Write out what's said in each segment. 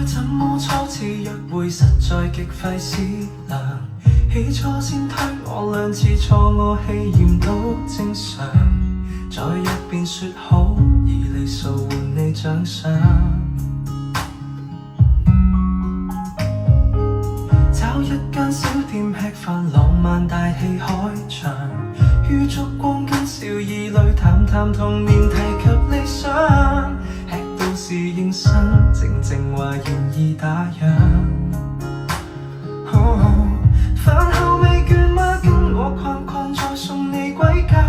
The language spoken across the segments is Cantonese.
怎麼初次約會實在極費思量，起初先推我兩次錯，我氣焰都正常，再約便說好以禮數換你獎賞，找一間小店吃飯，浪漫大戲開場，於燭光跟笑意裏談談童年，提及理想，吃到侍應生靜靜話願意打烊。飯後未倦嗎？跟我逛逛再送你歸家，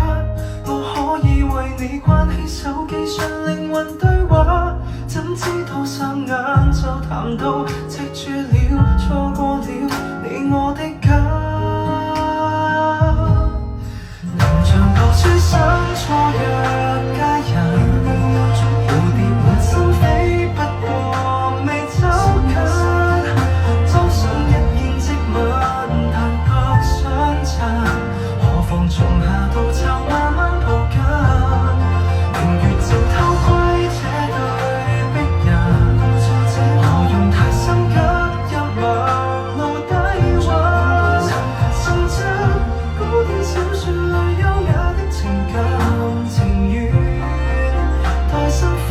我可以為你關起手機上靈魂對話，怎知道霎眼就談到赤柱了，錯過了你我的家，能像破書生錯約佳人，蝴蝶滿心飛，不過未走近，裝上一見即吻，但覺相襯，何妨從下到就慢慢抱緊，明月靜偷窺這對璧人，何用太心急入盲路低溫，甚至古典小說裏優雅的情感情緣，待身份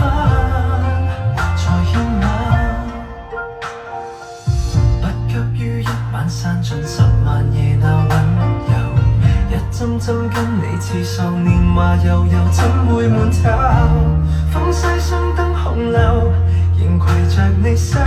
才獻吻，不急於一晚散盡10萬夜那溫柔，一針針跟你刺繡，年華悠悠怎會悶透，風西雙燈紅樓，仍攜着你手。